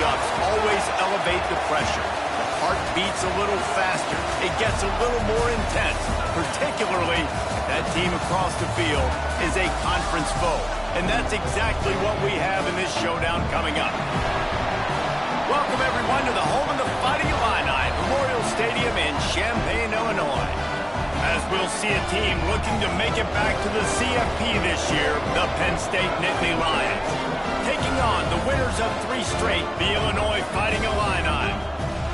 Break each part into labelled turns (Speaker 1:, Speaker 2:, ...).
Speaker 1: matchups always elevate the pressure. The heart beats a little faster. It gets a little more intense, particularly if that team across the field is a conference foe. And that's exactly what we have in this showdown coming up. Welcome, everyone, to the home of the Fighting Illini, Memorial Stadium in Champaign, Illinois. As we'll see a team looking to make it back to the CFP this year, the Penn State Nittany Lions. Taking on the winners of 3 straight, the Illinois Fighting Illini.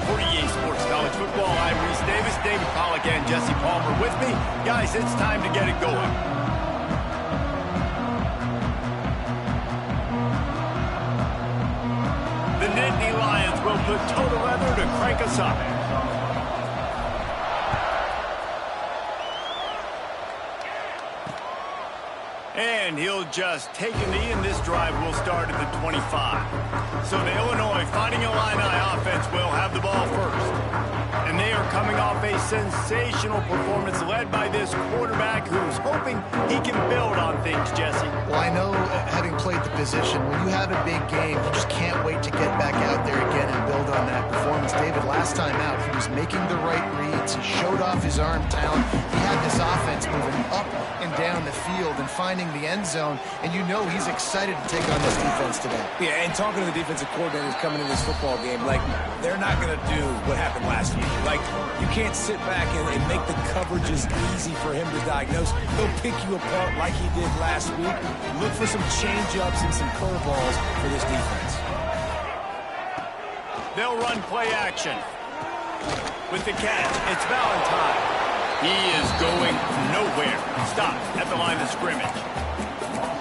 Speaker 1: For EA Sports College Football, I'm Reese Davis, David Pollack, and Jesse Palmer with me. Guys, it's time to get it going. The Nittany Lions will put toe to leather to crank us up. And he'll just take a knee, and this drive will start at the 25. So the Illinois Fighting Illini offense will have the ball first. And they are coming off a sensational performance led by this quarterback who's hoping he can build on things, Jesse.
Speaker 2: Well, I know, having played the position, when you have a big game, you just can't wait to get back out there again and build on that performance. David, last time out, he was making the right reads. He showed off his arm talent. He had this offense moving up and down the field and finding the end zone, and you know he's excited to take on this defense today.
Speaker 3: Yeah, and talking to the defensive coordinators coming into this football game, like, they're not going to do what happened last week. Like, you can't sit back and make the coverages easy for him to diagnose. He'll pick you apart like he did last week. Look for some change-ups and some curveballs for this defense.
Speaker 1: They'll run play action. With the catch, it's Valentine. He is going nowhere. Stop at the line of scrimmage.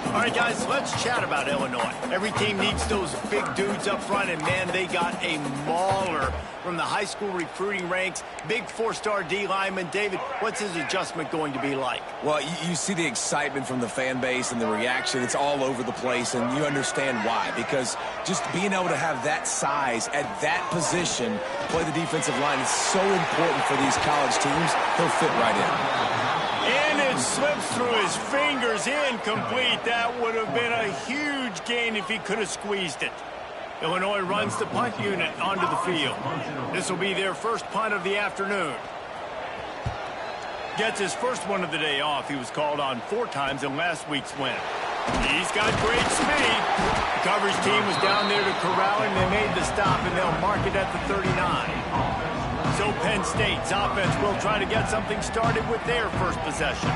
Speaker 1: All right, guys, let's chat about Illinois. Every team needs those big dudes up front, and, man, they got a mauler from the high school recruiting ranks. Big 4-star D lineman. David, what's his adjustment going to be like?
Speaker 3: Well, you see the excitement from the fan base and the reaction. It's all over the place, and you understand why. Because just being able to have that size at that position, play the defensive line, is so important for these college teams. He'll fit right in.
Speaker 1: And it slips through his fingers, incomplete. That would have been a huge gain if he could have squeezed it. Illinois runs the punt unit onto the field. This will be their first punt of the afternoon. Gets his first one of the day off. He was called on 4 times in last week's win. He's got great speed. The coverage team was down there to corral him. They made the stop, and they'll mark it at the 39. So Penn State's offense will try to get something started with their first possession.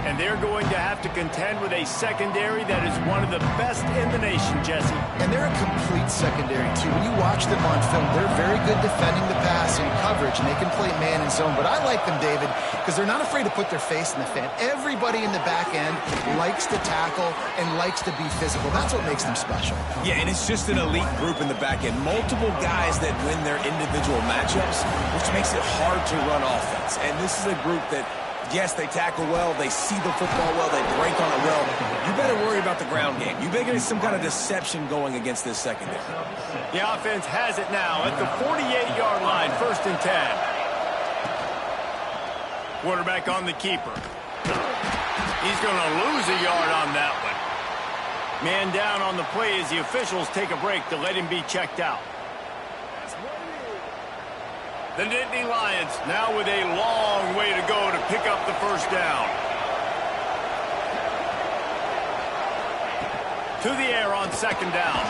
Speaker 1: And they're going to have to contend with a secondary that is one of the best in the nation, Jesse.
Speaker 2: And they're a complete secondary, too. When you watch them on film, they're very good defending the pass and coverage, and they can play man and zone. But I like them, David, because they're not afraid to put their face in the fan. Everybody in the back end likes to tackle and likes to be physical. That's what makes them special.
Speaker 3: Yeah, and it's just an elite group in the back end. Multiple guys that win their individual matchups, which makes it hard to run offense. And this is a group that, yes, they tackle well, they see the football well, they break on it well. You better worry about the ground game. You better get some kind of deception going against this secondary.
Speaker 1: The offense has it now at the 48-yard line, 1st and 10. Quarterback on the keeper. He's going to lose a yard on that one. Man down on the play as the officials take a break to let him be checked out. The Nittany Lions now with a long way to go to pick up the first down. To the air on 2nd down.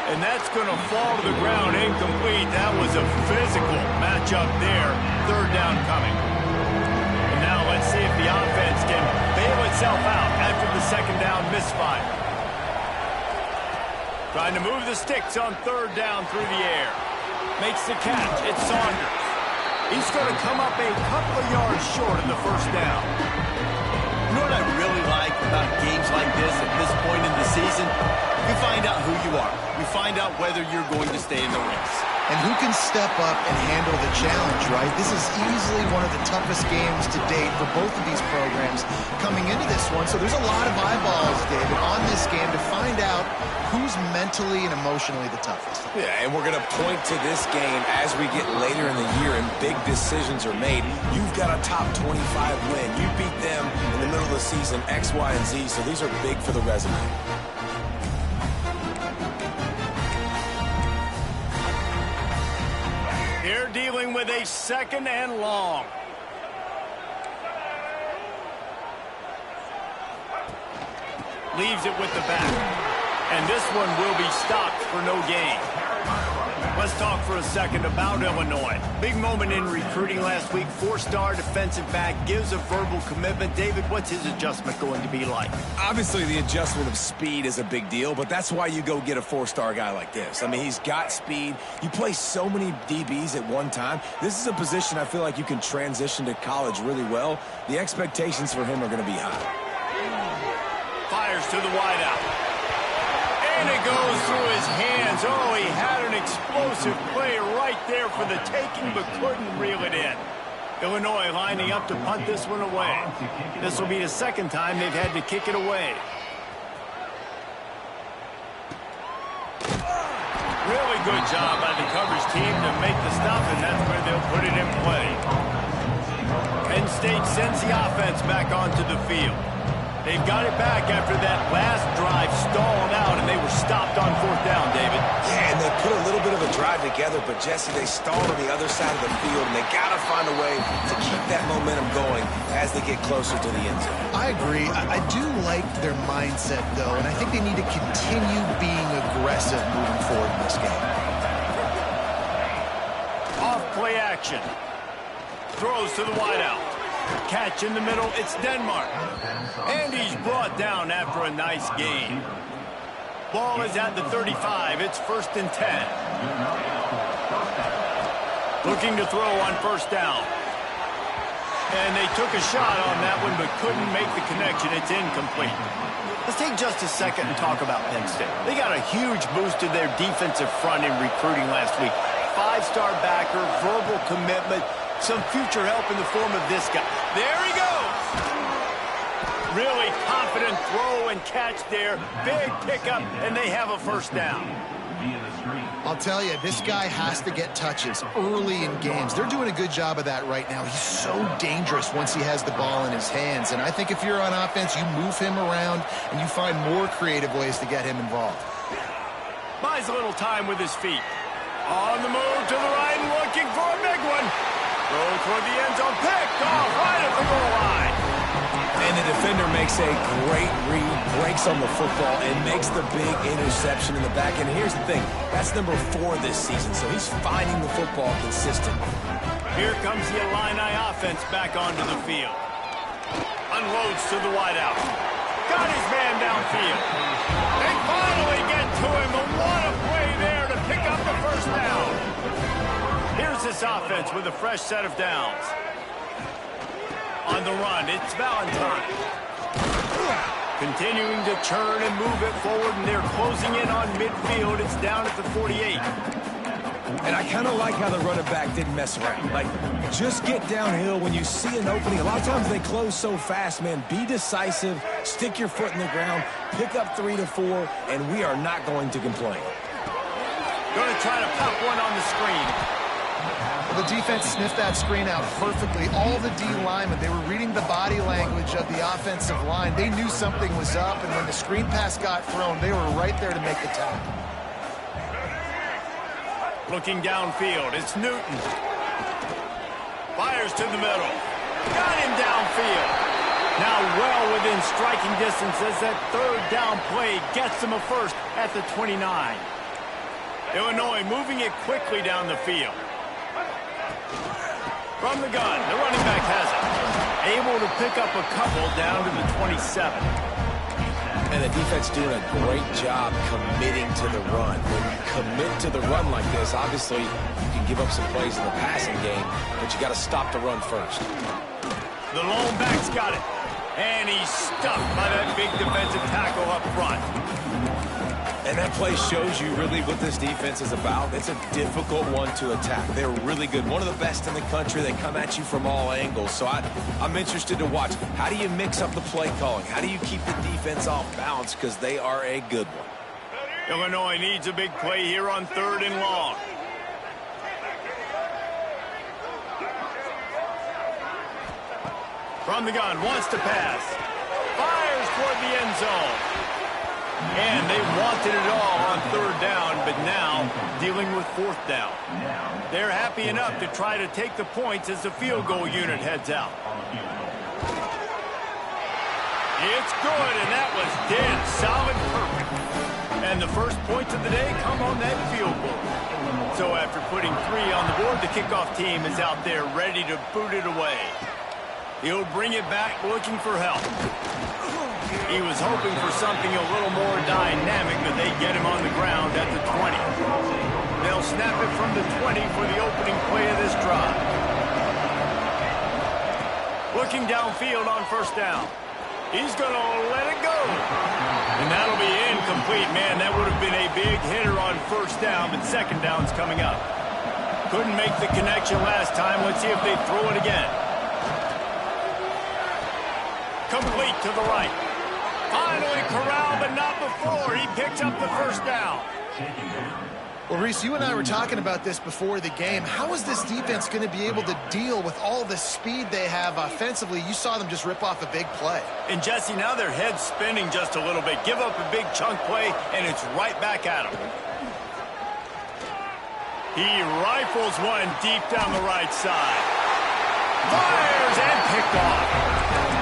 Speaker 1: And that's going to fall to the ground, incomplete. That was a physical matchup there. 3rd down coming. And now let's see if the offense can bail itself out after the 2nd down misfire. Trying to move the sticks on 3rd down through the air. Makes the catch. It's Saunders. He's going to come up a couple of yards short of the 1st down. You know what I really like about games like this at this point in the season? You find out who you are. You find out whether you're going to stay in the race.
Speaker 2: And who can step up and handle the challenge, right? This is easily one of the toughest games to date for both of these programs coming into this one. So there's a lot of eyeballs, David, on this game to find out who's mentally and emotionally the toughest.
Speaker 3: Yeah, and we're going to point to this game as we get later in the year and big decisions are made. You've got a top 25 win. You beat them in the middle of the season, X, Y, and Z, so these are big for the resume.
Speaker 1: with a 2nd and long. Leaves it with the back. And this one will be stopped for no gain. Let's talk for a second about Illinois. Big moment in recruiting last week. 4-star defensive back, gives a verbal commitment. David, what's his adjustment going to be like?
Speaker 3: Obviously, the adjustment of speed is a big deal, but that's why you go get a 4-star guy like this. I mean, he's got speed. You play so many DBs at one time. This is a position I feel like you can transition to college really well. The expectations for him are going to be high.
Speaker 1: Fires to the wideout. And it goes through his hands. Oh, he had an explosive play right there for the taking, but couldn't reel it in. Illinois lining up to punt this one away. This will be the 2nd time they've had to kick it away. Really good job by the coverage team to make the stop, and that's where they'll put it in play. Penn State sends the offense back onto the field. They've got it back after that last drive stalled out, and they were stopped on 4th down, David.
Speaker 3: Yeah, and they put a little bit of a drive together, but, Jesse, they stalled on the other side of the field, and they got to find a way to keep that momentum going as they get closer to the end zone.
Speaker 2: I agree. I do like their mindset, though, and I think they need to continue being aggressive moving forward in this game.
Speaker 1: Off play action. Throws to the wideout. Catch in the middle, it's Denmark. And he's brought down after a nice gain. Ball is at the 35, it's 1st and 10. Looking to throw on 1st down. And they took a shot on that one, but couldn't make the connection, it's incomplete. Let's take just a second and talk about Penn State. They got a huge boost to their defensive front in recruiting last week. 5-star backer, verbal commitment, some future help in the form of this guy. There he goes! Really confident throw and catch there. Big pickup, and they have a 1st down.
Speaker 2: I'll tell you, this guy has to get touches early in games. They're doing a good job of that right now. He's so dangerous once he has the ball in his hands. And I think if you're on offense, you move him around and you find more creative ways to get him involved.
Speaker 1: Buys a little time with his feet. On the move to the right and looking for a big one. Throw toward the end zone, picked off right at the goal line.
Speaker 3: And the defender makes a great read, breaks on the football, and makes the big interception in the back. And here's the thing, that's number 4 this season, so he's finding the football consistent.
Speaker 1: Here comes the Illini offense back onto the field. Unloads to the wideout. Got his man downfield. They finally get to him, and what a play there to pick up the 1st down. Here's this offense with a fresh set of downs. On the run, it's Valentine. Continuing to churn and move it forward, and they're closing in on midfield. It's down at the 48.
Speaker 3: And I kind of like how the running back didn't mess around. Like, just get downhill when you see an opening. A lot of times they close so fast, man. Be decisive, stick your foot in the ground, pick up 3 to 4, and we are not going to complain.
Speaker 1: Going to try to pop one on the screen.
Speaker 2: The defense sniffed that screen out perfectly. All the D linemen, they were reading the body language of the offensive line. They knew something was up, and when the screen pass got thrown, they were right there to make the tackle.
Speaker 1: Looking downfield, it's Newton. Fires to the middle. Got him downfield. Now well within striking distance as that 3rd down play gets them a 1st at the 29. Illinois moving it quickly down the field. From the gun, the running back has it. Able to pick up a couple down to the 27.
Speaker 3: And the defense doing a great job committing to the run. When you commit to the run like this, obviously you can give up some plays in the passing game, but you got to stop the run first.
Speaker 1: The lone back's got it. And he's stuffed by that big defensive tackle up front.
Speaker 3: And that play shows you really what this defense is about. It's a difficult one to attack. They're really good. One of the best in the country. They come at you from all angles. So I'm interested to watch. How do you mix up the play calling? How do you keep the defense off balance? Because they are a good one.
Speaker 1: Illinois needs a big play here on 3rd and long. From the gun, wants to pass. Fires toward the end zone. And they wanted it all on 3rd down, but now dealing with fourth down. They're happy enough to try to take the points as the field goal unit heads out. It's good, and that was dead solid perfect. And the first points of the day come on that field goal. So after putting 3 on the board, the kickoff team is out there ready to boot it away. He'll bring it back looking for help. He was hoping for something a little more dynamic, but they get him on the ground at the 20. They'll snap it from the 20 for the opening play of this drive. Looking downfield on first down. He's going to let it go. And that'll be incomplete. Man, that would have been a big hitter on first down, but second down's coming up. Couldn't make the connection last time. Let's see if they throw it again. Complete to the right. Finally corralled, but not before. He picks up the first down.
Speaker 2: Well, Reese, you and I were talking about this before the game. How is this defense going to be able to deal with all the speed they have offensively? You saw them just rip off a big play.
Speaker 1: And, Jesse, now their head's spinning just a little bit. Give up a big chunk play, and it's right back at him. He rifles one deep down the right side. Fires and picked off.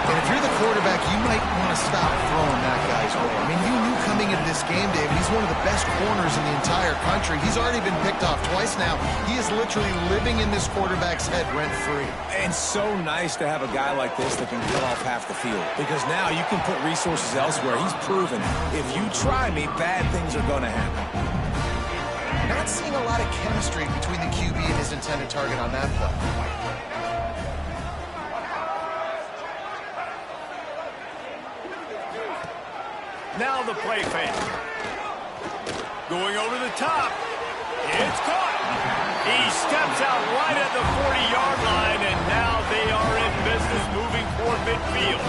Speaker 2: And if you're the quarterback, you might want to stop throwing that guy's way. I mean, you knew coming into this game, Dave, he's one of the best corners in the entire country. He's already been picked off twice now. He is literally living in this quarterback's head rent-free.
Speaker 3: And so nice to have a guy like this that can cut off half the field. Because now you can put resources elsewhere. He's proven, if you try me, bad things are going to happen.
Speaker 2: Not seeing a lot of chemistry between the QB and his intended target on that play.
Speaker 1: Now the play fake. Going over the top. It's caught. He steps out right at the 40-yard line, and now they are in business moving toward midfield.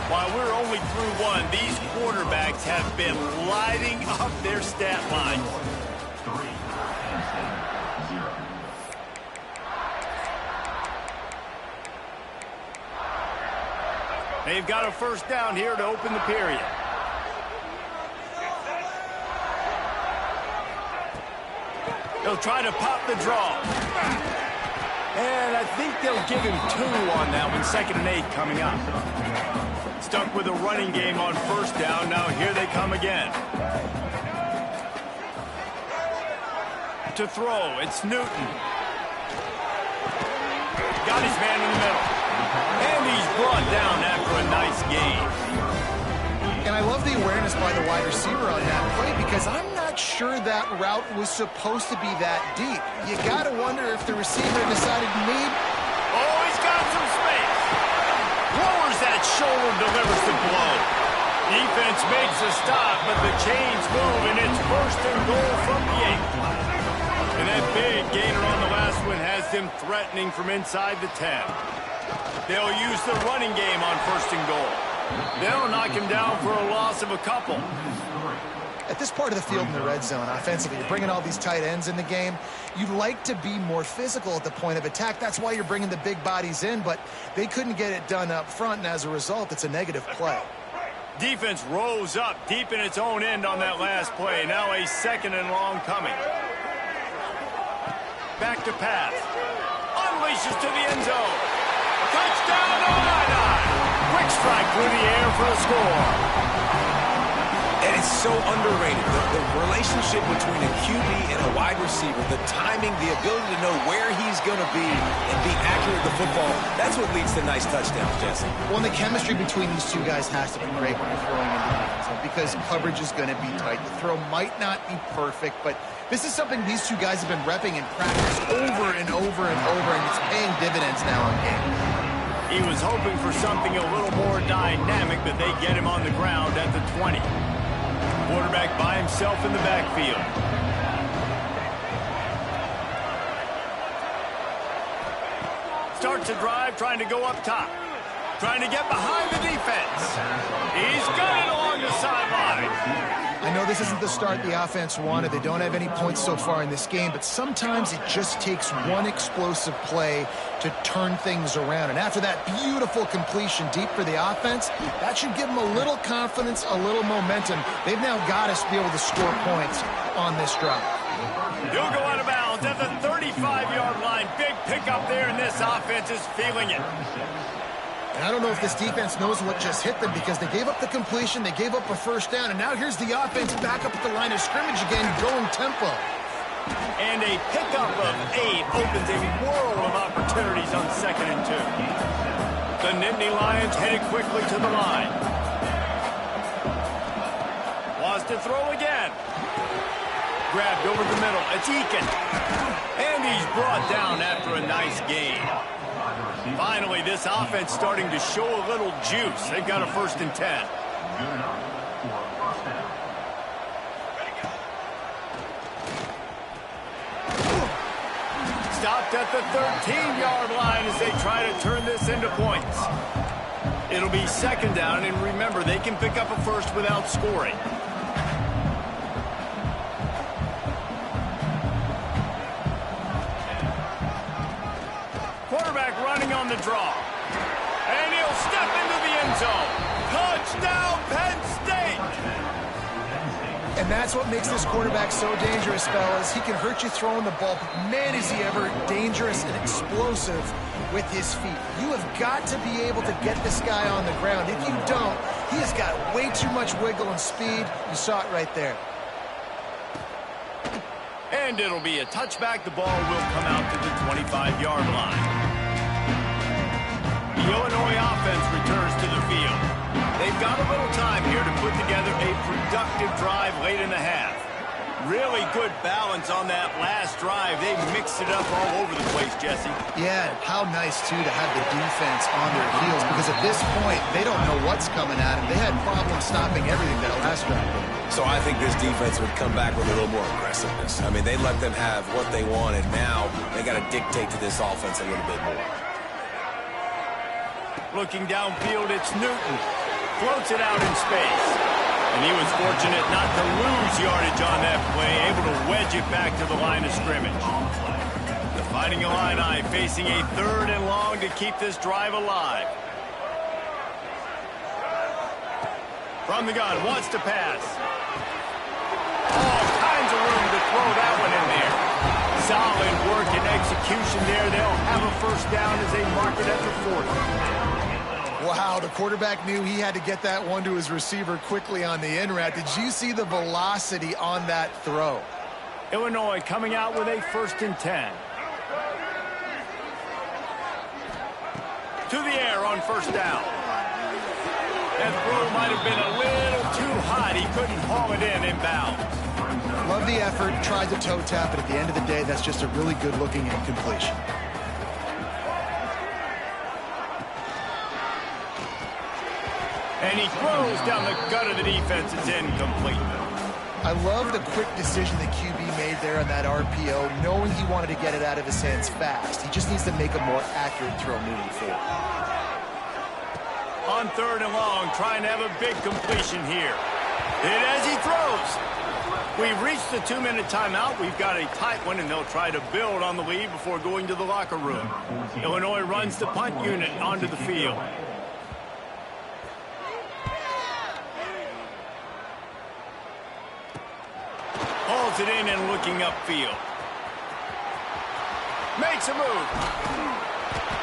Speaker 1: While we're only through one, these quarterbacks have been lighting up their stat line. They've got a first down here to open the period. They'll try to pop the draw. And I think they'll give him 2 on that one. 2nd and 8 coming up. Stuck with a running game on first down. Now here they come again. To throw, it's Newton. Got his man in the middle. And he's brought down after a nice gain.
Speaker 2: And I love the awareness by the wide receiver on that play because I'm not sure that route was supposed to be that deep. You got to wonder if the receiver decided maybe...
Speaker 1: Oh, he's got some space. Lowers that shoulder, delivers the blow. Defense makes a stop, but the chains move, and it's 1st and goal from the 8. And that big gainer on the last one has them threatening from inside the 10. They'll use the running game on 1st and goal. They'll knock him down for a loss of a couple.
Speaker 2: At this part of the field in the red zone, offensively, you're bringing all these tight ends in the game. You'd like to be more physical at the point of attack. That's why you're bringing the big bodies in, but they couldn't get it done up front, and as a result, it's a negative play.
Speaker 1: Defense rose up deep in its own end on that last play. Now a 2nd and long coming. Back to pass. Unleashes to the end zone. Touchdown, Quick strike through the air for a score.
Speaker 3: And it's so underrated. The relationship between a QB and a wide receiver, the timing, the ability to know where he's going to be and be accurate with the football, that's what leads to nice touchdowns, Jesse.
Speaker 2: Well, the chemistry between these two guys has to be great when you're throwing into the end zone because coverage is going to be tight. The throw might not be perfect, but this is something these two guys have been repping in practice over and over and over, and it's paying dividends now in game.
Speaker 1: He was hoping for something a little more dynamic, but they get him on the ground at the 20. Quarterback by himself in the backfield. Starts a drive, trying to go up top. Trying to get behind the defense. He's got it along the sideline.
Speaker 2: I know this isn't the start the offense wanted. They don't have any points so far in this game, but sometimes it just takes one explosive play to turn things around. And after that beautiful completion deep for the offense, that should give them a little confidence, a little momentum. They've now got us to be able to score points on this drive.
Speaker 1: He'll go out of bounds at the 35-yard line. Big pickup there, and this offense is feeling it.
Speaker 2: And I don't know if this defense knows what just hit them because they gave up the completion, they gave up a first down, and now here's the offense back up at the line of scrimmage again, going tempo.
Speaker 1: And a pickup of 8 opens a world of opportunities on 2nd and 2. The Nittany Lions headed quickly to the line. Wants to throw again. Grabbed over the middle. It's Eakin. And he's brought down after a nice gain. Finally, this offense starting to show a little juice. They've got a 1st and 10. Stopped at the 13-yard line as they try to turn this into points. It'll be 2nd down, and remember, they can pick up a first without scoring. Quarterback running on the draw. And he'll step into the end zone. Touchdown, Penn State!
Speaker 2: And that's what makes this quarterback so dangerous, fellas. He can hurt you throwing the ball, but man, is he ever dangerous and explosive with his feet. You have got to be able to get this guy on the ground. If you don't, he has got way too much wiggle and speed. You saw it right there.
Speaker 1: And it'll be a touchback. The ball will come out to the 25-yard line. The Illinois offense returns to the field. They've got a little time here to put together a productive drive late in the half. Really good balance on that last drive. They mixed it up all over the place, Jesse.
Speaker 2: Yeah, how nice, too, to have the defense on their heels, because at this point, they don't know what's coming at them. They had problems stopping everything that last drive.
Speaker 3: So I think this defense would come back with a little more aggressiveness. I mean, they let them have what they wanted. Now they got to dictate to this offense a little bit more.
Speaker 1: Looking downfield, it's Newton. Floats it out in space. And he was fortunate not to lose yardage on that play, able to wedge it back to the line of scrimmage. The Fighting Illini facing a 3rd and long to keep this drive alive. From the gun, wants to pass. All kinds of room to throw that one in there. Solid work and execution there. They'll have a 1st down as they mark it at the 40.
Speaker 2: Wow, the quarterback knew he had to get that one to his receiver quickly on the in route. Did you see the velocity on that throw?
Speaker 1: Illinois coming out with a 1st and 10. To the air on 1st down. That throw might have been a little too hot. He couldn't haul it in inbounds.
Speaker 2: Love the effort, tried to toe tap, but at the end of the day, that's just a really good-looking incompletion.
Speaker 1: And he throws down the gut of the defense. It's incomplete.
Speaker 2: I love the quick decision the QB made there on that RPO, knowing he wanted to get it out of his hands fast. He just needs to make a more accurate throw moving forward.
Speaker 1: On 3rd and long, trying to have a big completion here. And as he throws, we've reached the 2-minute timeout. We've got a tight one, and they'll try to build on the lead before going to the locker room. Illinois runs the punt unit onto the field. Hauls it in and looking upfield. Makes a move.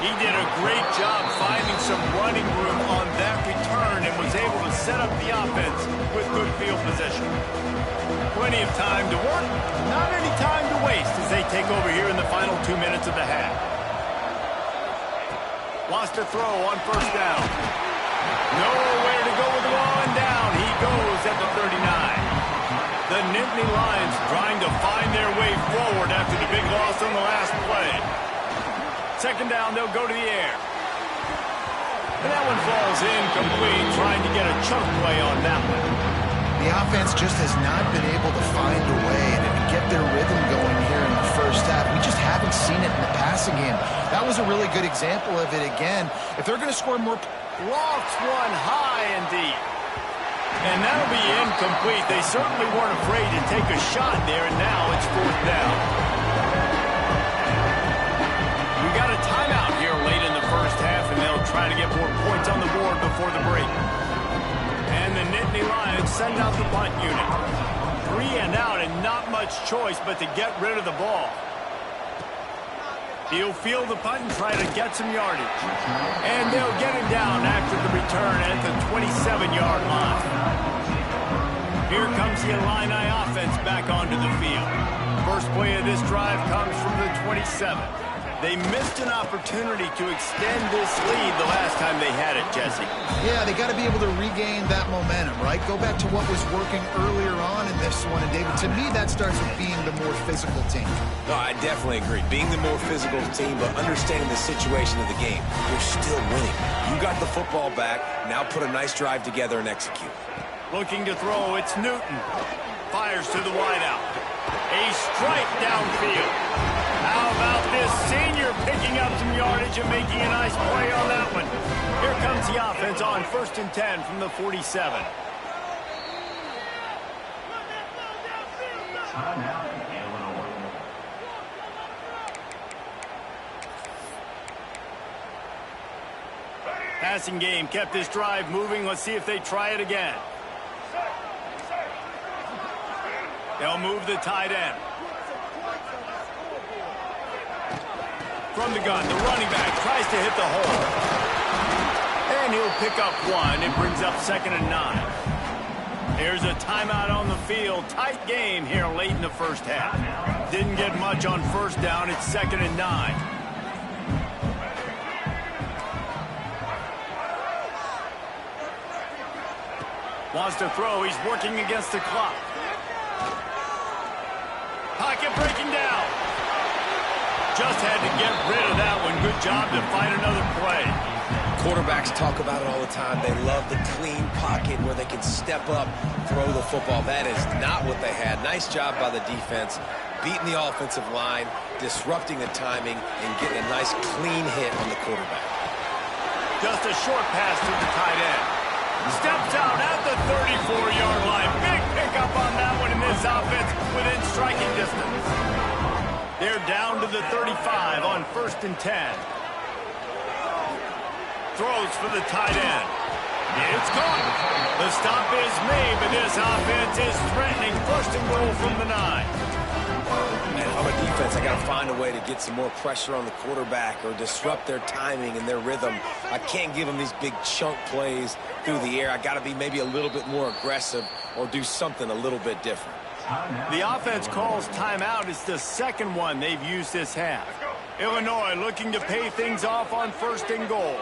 Speaker 1: He did a great job finding some running room on that return and was able to set up the offense with good field position. Plenty of time to work, not any time to waste as they take over here in the final 2 minutes of the half. Wants to throw on 1st down. Nowhere to go with the ball, and down he goes at the 39. The Nittany Lions trying to find their way forward after the big loss on the last play. 2nd down, they'll go to the air. And that one falls incomplete, trying to get a chunk play on that one.
Speaker 2: The offense just has not been able to find a way to get their rhythm going here in the 1st half. We just haven't seen it in the passing game. That was a really good example of it again. If they're going to score more...
Speaker 1: Lofts one high and deep. And that'll be incomplete. They certainly weren't afraid to take a shot there, and now it's 4th down. We got a timeout here late in the first half, and they'll try to get more points on the board before the break. And the Nittany Lions send out the punt unit. 3 and out, and not much choice but to get rid of the ball. He'll field the punt and try to get some yardage. And they'll get him down after the return at the 27-yard line. Here comes the Illini offense back onto the field. First play of this drive comes from the 27. They missed an opportunity to extend this lead the last time they had it, Jesse.
Speaker 2: Yeah, they got to be able to regain that momentum, right? Go back to what was working earlier on in this one. And, David, to me, that starts with being the more physical team.
Speaker 3: No, I definitely agree. Being the more physical team, but understanding the situation of the game. You're still winning. You got the football back. Now put a nice drive together and execute.
Speaker 1: Looking to throw, it's Newton. Fires to the wideout. A strike downfield. How about this senior picking up some yardage and making a nice play on that one? Here comes the offense on 1st and 10 from the 47. Passing game kept this drive moving. Let's see if they try it again. They'll move the tight end. From the gun, the running back tries to hit the hole. And he'll pick up 1. It brings up 2nd and 9. Here's a timeout on the field. Tight game here late in the first half. Didn't get much on 1st down. It's 2nd and 9. Wants to throw. He's working against the clock. Pocket breaking down. Just had to get rid of that one. Good job to find another play.
Speaker 3: Quarterbacks talk about it all the time. They love the clean pocket where they can step up, throw the football. That is not what they had. Nice job by the defense, beating the offensive line, disrupting the timing, and getting a nice clean hit on the quarterback.
Speaker 1: Just a short pass to the tight end. Steps out at the 34-yard line. Big pickup on that one in this offense within striking distance. They're down to the 35 on 1st and 10. Throws for the tight end. It's caught. The stop is made, but this offense is threatening 1st and goal from the 9.
Speaker 3: And on a defense, I got to find a way to get some more pressure on the quarterback or disrupt their timing and their rhythm. I can't give them these big chunk plays through the air. I got to be maybe a little bit more aggressive or do something a little bit different.
Speaker 1: The offense calls timeout. It's the 2nd one they've used this half. Illinois looking to pay things off on 1st and goal.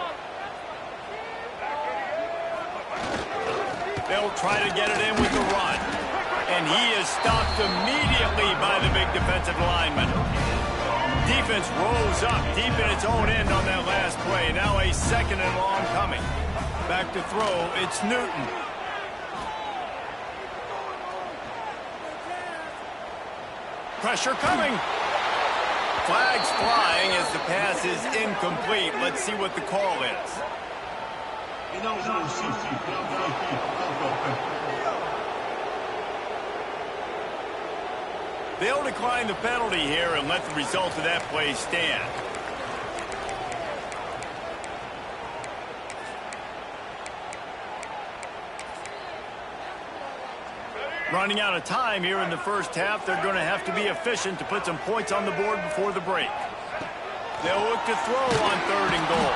Speaker 1: They'll try to get it in with the run. And he is stopped immediately by the big defensive lineman. Defense rolls up deep in its own end on that last play. Now a 2nd and long coming. Back to throw, it's Newton. Pressure coming. Flags flying as the pass is incomplete. Let's see what the call is. They'll decline the penalty here and let the result of that play stand. Running out of time here in the first half. They're going to have to be efficient to put some points on the board before the break. They'll look to throw on 3rd and goal.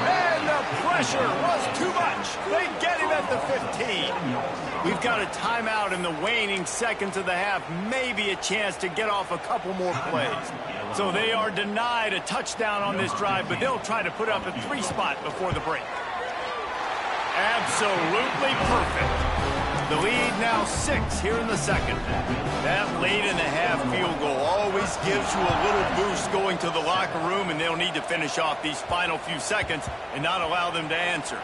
Speaker 1: And the pressure was too much. They get him at the 15. We've got a timeout in the waning seconds of the half. Maybe a chance to get off a couple more plays. So they are denied a touchdown on this drive, but they'll try to put up a 3 spot before the break. Absolutely perfect. The lead now 6 here in the 2nd. That late in the half field goal always gives you a little boost going to the locker room, and they'll need to finish off these final few seconds and not allow them to answer.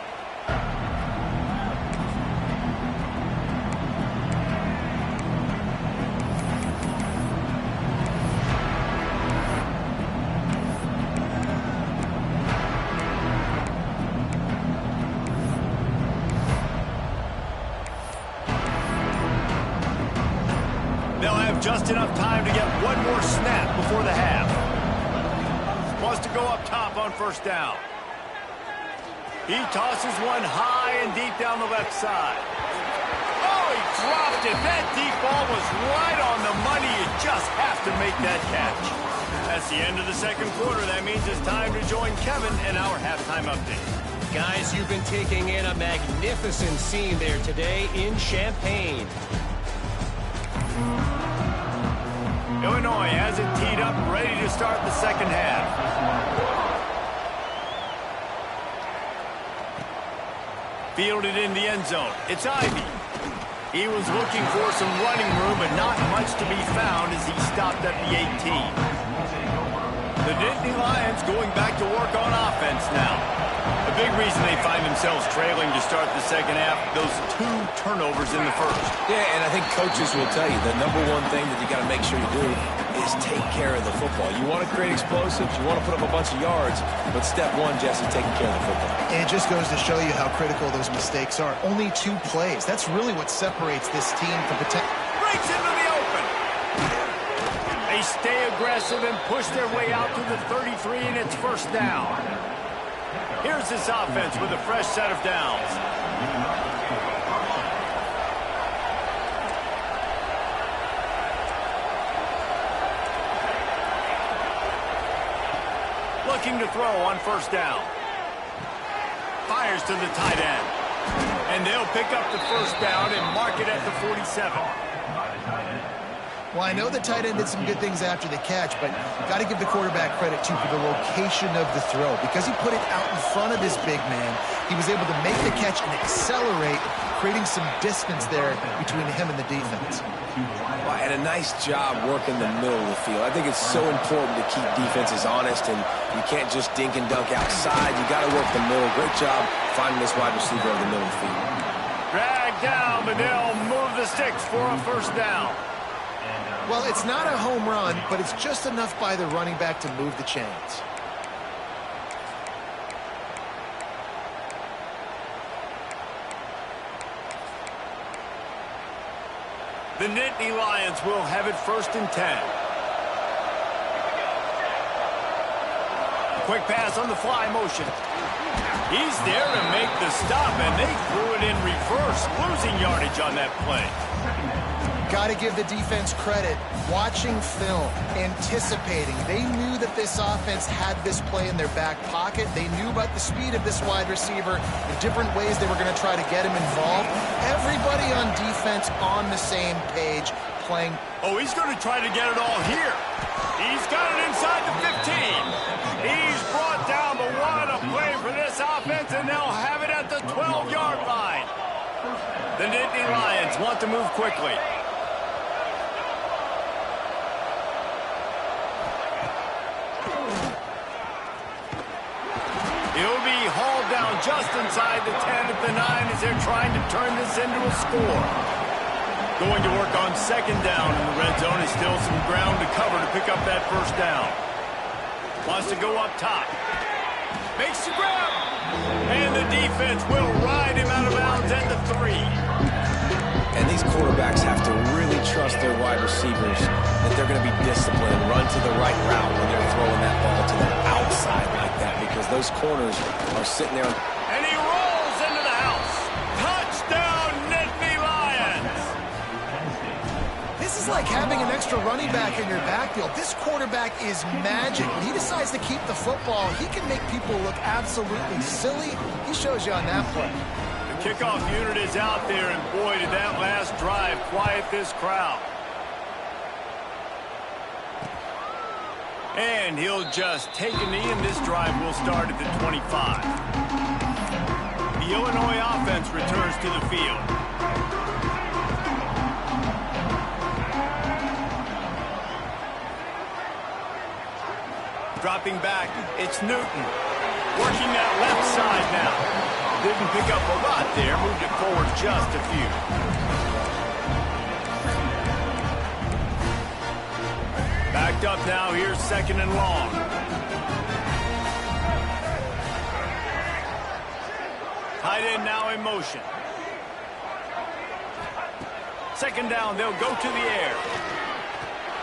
Speaker 1: Just enough time to get one more snap before the half. Wants to go up top on first down. He tosses one high and deep down the left side. Oh, he dropped it. That deep ball was right on the money. You just have to make that catch. That's the end of the second quarter. That means it's time to join Kevin in our halftime update.
Speaker 4: Guys, you've been taking in a magnificent scene there today in Champaign.
Speaker 1: Illinois has it teed up, ready to start the second half. Fielded in the end zone. It's Ivy. He was looking for some running room, but not much to be found as he stopped at the 18. The Nittany Lions going back to work on offense now. A big reason they find themselves trailing to start the second half, those 2 turnovers in the first.
Speaker 3: Yeah, and I think coaches will tell you the number one thing that you got to make sure you do is take care of the football. You want to create explosives, you want to put up a bunch of yards, but step one, Jesse, taking care of the football.
Speaker 2: And it just goes to show you how critical those mistakes are. Only 2 plays. That's really what separates this team from potential.
Speaker 1: Breaks into the open. They stay aggressive and push their way out to the 33, and it's first down. Here's this offense with a fresh set of downs. Looking to throw on first down. Fires to the tight end. And they'll pick up the first down and mark it at the 47.
Speaker 2: Well, I know the tight end did some good things after the catch, but got to give the quarterback credit, too, for the location of the throw. Because he put it out in front of his big man, he was able to make the catch and accelerate, creating some distance there between him and the defense.
Speaker 3: Well, and a nice job working the middle of the field. I think it's so important to keep defenses honest, and you can't just dink and dunk outside. You got to work the middle. Great job finding this wide receiver in the middle of the field.
Speaker 1: Drag down, but they'll move the sticks for a first down.
Speaker 2: Well, it's not a home run, but it's just enough by the running back to move the chains.
Speaker 1: The Nittany Lions will have it first and 10. Quick pass on the fly motion. He's there to make the stop, and they threw it in reverse, losing yardage on that play.
Speaker 2: Got to give the defense credit. Watching film, anticipating. They knew that this offense had this play in their back pocket. They knew about the speed of this wide receiver, the different ways they were going to try to get him involved. Everybody on defense on the same page playing.
Speaker 1: Oh, he's going to try to get it all here. He's got it inside the 15. He's brought down, but what a play for this offense, and they'll have it at the 12-yard line. The Nittany Lions want to move quickly. He'll be hauled down just inside the 10 at the 9 as they're trying to turn this into a score. Going to work on second down in the red zone. Is still some ground to cover to pick up that first down. Wants to go up top. Makes the grab. And the defense will ride him out of bounds at the 3.
Speaker 3: And these quarterbacks have to really trust their wide receivers that they're going to be disciplined and run to the right route when they're throwing that ball to the outside like that, because those corners are sitting there.
Speaker 1: And he rolls into the house. Touchdown, Nittany Lions.
Speaker 2: This is like having an extra running back in your backfield. This quarterback is magic. When he decides to keep the football, he can make people look absolutely silly. He shows you on that play.
Speaker 1: Kickoff unit is out there, and boy, did that last drive quiet this crowd. And he'll just take a knee, and this drive will start at the 25. The Illinois offense returns to the field. Dropping back, it's Newton. Working that left side now. Didn't pick up a lot there, moved it forward just a few. Backed up now, here's second and long. Tight end now in motion. Second down, they'll go to the air.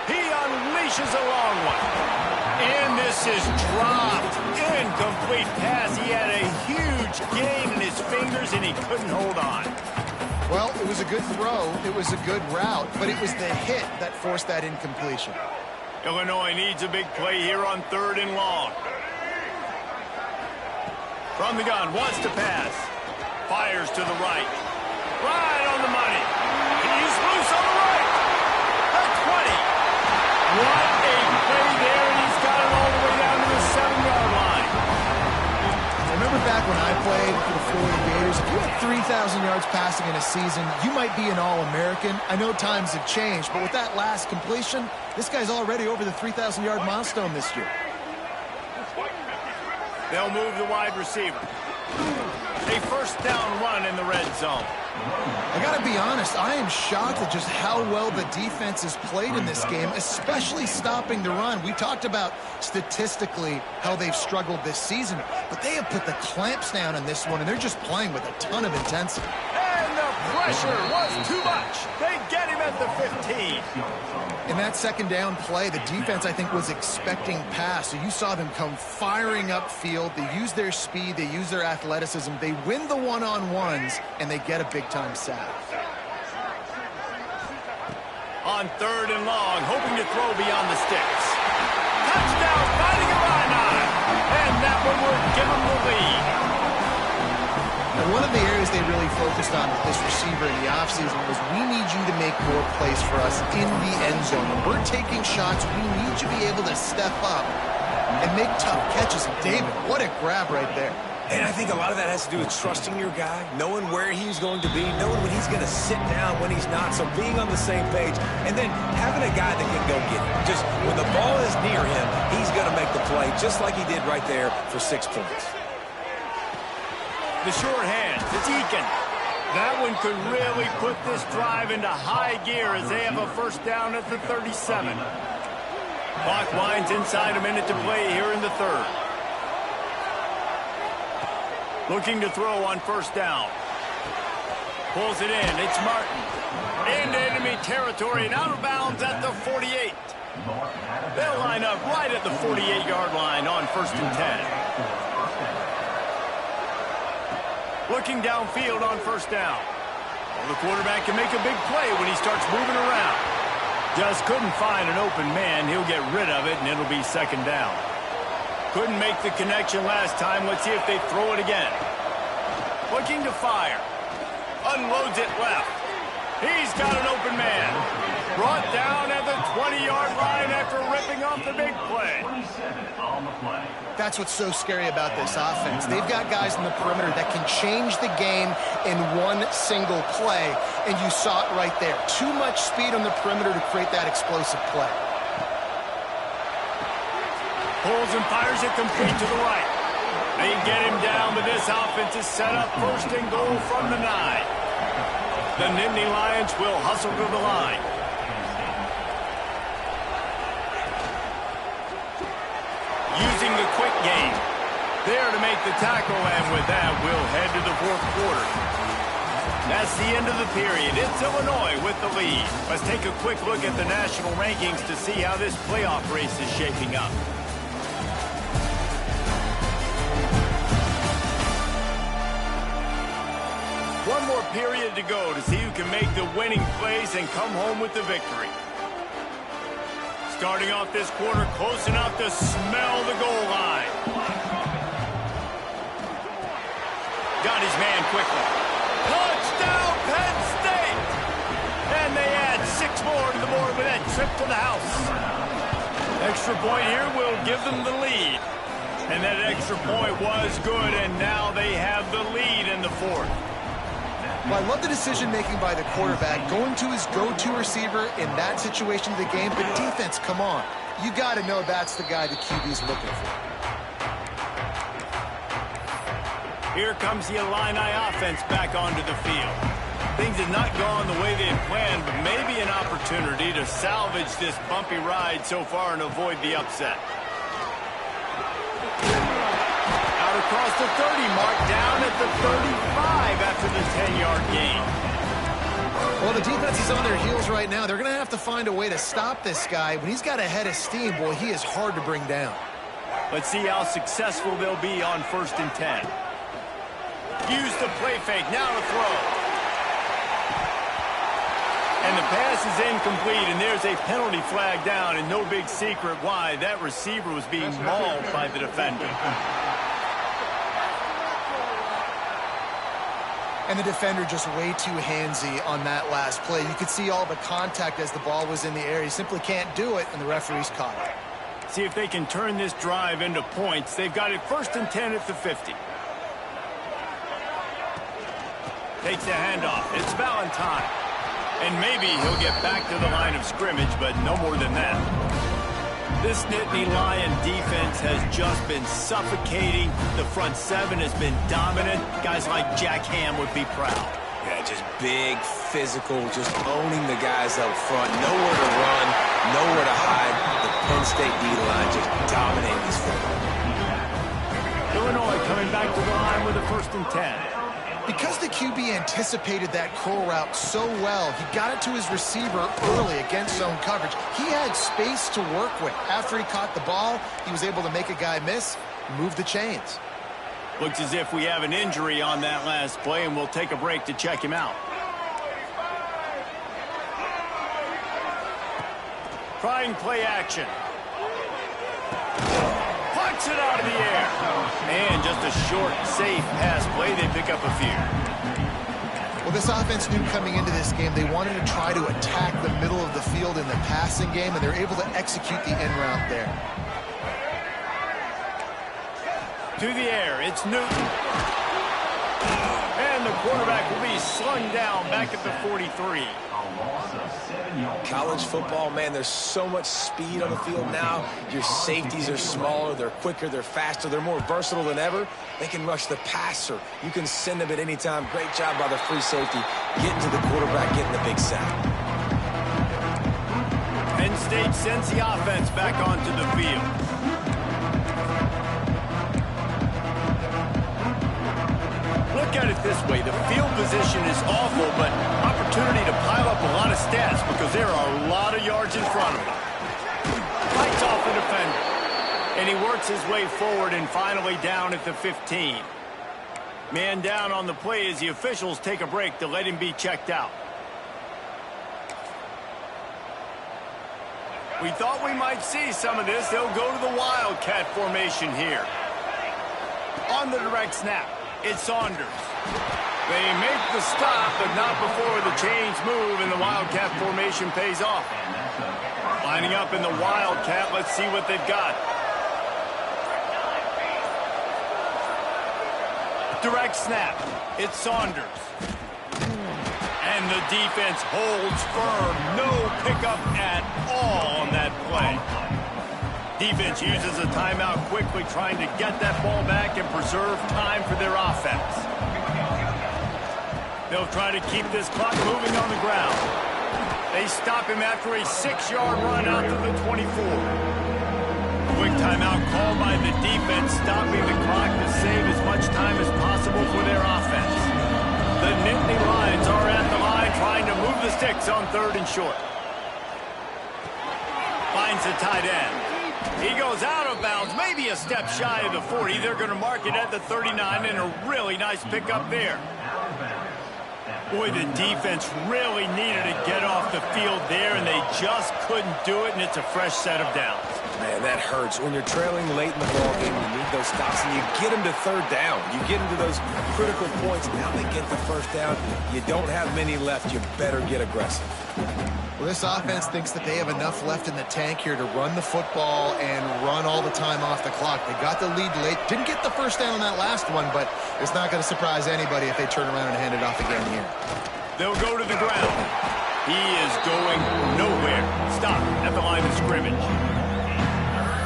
Speaker 1: He unleashes a long one. And this is dropped. Incomplete pass. He had a huge gain in his fingers, and he couldn't hold on.
Speaker 2: Well, it was a good throw. It was a good route, but it was the hit that forced that incompletion.
Speaker 1: Illinois needs a big play here on 3rd and long. From the gun, wants to pass. Fires to the right. Right on the money. He's loose on the right. The 20. What a play there, and he's got it all the way down to the 7-yard line.
Speaker 2: Remember back when I played for the Florida Gators, if you had 3,000 yards passing in a season, you might be an All-American. I know times have changed, but with that last completion, this guy's already over the 3,000-yard milestone this year.
Speaker 1: They'll move the wide receiver. A first down run in the red zone.
Speaker 2: I got to be honest, I am shocked at just how well the defense has played in this game, especially stopping the run. We talked about statistically how they've struggled this season, but they have put the clamps down in this one, and they're just playing with a ton of intensity.
Speaker 1: And the pressure was too much. They get him at the 15.
Speaker 2: In that second down play, the defense, I think, was expecting pass. So you saw them come firing upfield. They use their speed. They use their athleticism. They win the one-on-ones, and they get a big-time sack.
Speaker 1: On 3rd and long, hoping to throw beyond the sticks. Touchdown, fighting Illini. And that one will give them the lead.
Speaker 2: And one of the areas they really focused on with this receiver in the offseason was, we need you to make more plays for us in the end zone. When we're taking shots, we need you to be able to step up and make tough catches. And David, what a grab right there.
Speaker 3: And I think a lot of that has to do with trusting your guy, knowing where he's going to be, knowing when he's going to sit down, when he's not, so being on the same page, and then having a guy that can go get it. Just when the ball is near him, he's going to make the play, just like he did right there for 6 points.
Speaker 1: The short hand to Deacon. That one could really put this drive into high gear as they have a first down at the 37. Clock winds inside a minute to play here in the 3rd. Looking to throw on first down. Pulls it in. It's Martin. Into enemy territory and out of bounds at the 48. They'll line up right at the 48-yard line on 1st and 10. Looking downfield on first down. Well, the quarterback can make a big play when he starts moving around. Just couldn't find an open man. He'll get rid of it, and it'll be 2nd down. Couldn't make the connection last time. Let's see if they throw it again. Looking to fire. Unloads it left. He's got an open man. Brought down at the 20-yard line after ripping off the big play.
Speaker 2: That's what's so scary about this offense. They've got guys in the perimeter that can change the game in one single play, and you saw it right there. Too much speed on the perimeter to create that explosive play.
Speaker 1: Pulls and fires it complete to the right. They get him down, but this offense is set up 1st and goal from the 9. The Nittany Lions will hustle to the line. Using the quick game. There to make the tackle, and with that, we'll head to the 4th quarter. That's the end of the period. It's Illinois with the lead. Let's take a quick look at the national rankings to see how this playoff race is shaping up. One more period to go to see who can make the winning plays and come home with the victory. Starting off this quarter close enough to smell the goal line. Got his man quickly. Touchdown, Penn State! And they add 6 more to the board with that trip to the house. Extra point here will give them the lead. And that extra point was good, and now they have the lead in the 4th.
Speaker 2: Well, I love the decision-making by the quarterback, going to his go-to receiver in that situation of the game. But defense, come on. You got to know that's the guy the QB's looking for.
Speaker 1: Here comes the Illini offense back onto the field. Things have not gone the way they had planned, but maybe an opportunity to salvage this bumpy ride so far and avoid the upset. Across the 30 mark, down at the 35 after the 10-yard gain.
Speaker 2: Well, Well, the defense is on their heels right now. They're going to have to find a way to stop this guy. When he's got a head of steam, boy, he is hard to bring down.
Speaker 1: Let's see how successful they'll be on 1st and 10. Use the play fake. Now to throw. And the pass is incomplete, and there's a penalty flag down, and no big secret why. That receiver was being mauled by the defender.
Speaker 2: And the defender just way too handsy on that last play. You could see all the contact as the ball was in the air. He simply can't do it, and the referee's caught it.
Speaker 1: See if they can turn this drive into points. They've got it 1st and 10 at the 50. Takes the handoff. It's Valentine. And maybe he'll get back to the line of scrimmage, but no more than that. This Nittany Lion defense has just been suffocating. The front seven has been dominant. Guys like Jack Ham would be proud.
Speaker 3: Yeah, just big, physical, just owning the guys up front. Nowhere to run, nowhere to hide. The Penn State D-line just dominating this football.
Speaker 1: Illinois coming back to the line with a 1st and 10.
Speaker 2: Because the QB anticipated that curl route so well, he got it to his receiver early against zone coverage. He had space to work with. After he caught the ball, he was able to make a guy miss, move the chains.
Speaker 1: Looks as if we have an injury on that last play, and we'll take a break to check him out. Trying play action. Punch it out of the air. And just a short, safe pass play. They pick up a few.
Speaker 2: Well, this offense knew coming into this game they wanted to try to attack the middle of the field in the passing game, and they're able to execute the end route there.
Speaker 1: To the air, it's Newton. And the quarterback will be slung down back at the 43.
Speaker 3: College football, man, there's so much speed on the field now. Your safeties are smaller, they're quicker, they're faster, they're more versatile than ever. They can rush the passer. You can send them at any time. Great job by the free safety, getting to the quarterback, getting the big sack.
Speaker 1: Penn State sends the offense back onto the field. Look at it this way. The field position is awful, but opportunity to pile up a lot of stats because there are a lot of yards in front of him. Fights off the defender. And he works his way forward and finally down at the 15. Man down on the play as the officials take a break to let him be checked out. We thought we might see some of this. They'll go to the Wildcat formation here. On the direct snap. It's Saunders. They make the stop, but not before the chains move and the Wildcat formation pays off. Lining up in the Wildcat, let's see what they've got. Direct snap. It's Saunders. And the defense holds firm. No pickup at all on that play. Defense uses a timeout quickly, trying to get that ball back and preserve time for their offense. They'll try to keep this clock moving on the ground. They stop him after a 6-yard run out to the 24. Quick timeout called by the defense, stopping the clock to save as much time as possible for their offense. The Nittany Lions are at the line trying to move the sticks on 3rd and short. Finds the tight end. He goes out of bounds, maybe a step shy of the 40. They're going to mark it at the 39, and a really nice pickup there. Boy, the defense really needed to get off the field there, and they just couldn't do it, and it's a fresh set of downs.
Speaker 3: Man, that hurts. When you're trailing late in the ballgame, you need those stops, and you get them to 3rd down. You get into those critical points. Now they get the 1st down. You don't have many left. You better get aggressive.
Speaker 2: Well, this offense thinks that they have enough left in the tank here to run the football and run all the time off the clock. They got the lead late. Didn't get the 1st down on that last one, but it's not going to surprise anybody if they turn around and hand it off again here.
Speaker 1: They'll go to the ground. He is going nowhere. Stop at the line of scrimmage.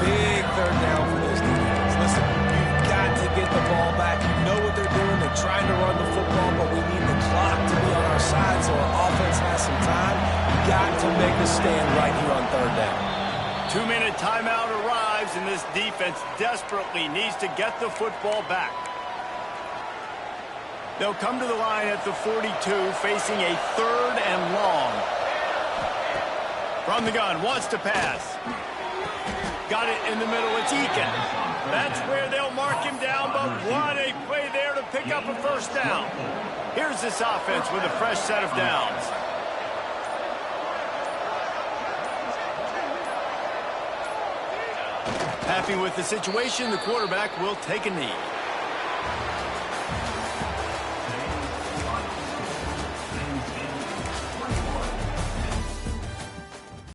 Speaker 3: Big 3rd down for this defense. Listen, you've got to get the ball back. You know what they're doing. They're trying to run the football, but we need the clock to be on our side so our offense has some time. Got to make a stand right here on 3rd down.
Speaker 1: 2-minute timeout arrives, and this defense desperately needs to get the football back. They'll come to the line at the 42, facing a 3rd and long. From the gun, wants to pass. Got it in the middle, it's Eakin. That's where they'll mark him down, but what a play there to pick up a first down. Here's this offense with a fresh set of downs. Happy with the situation, the quarterback will take a knee.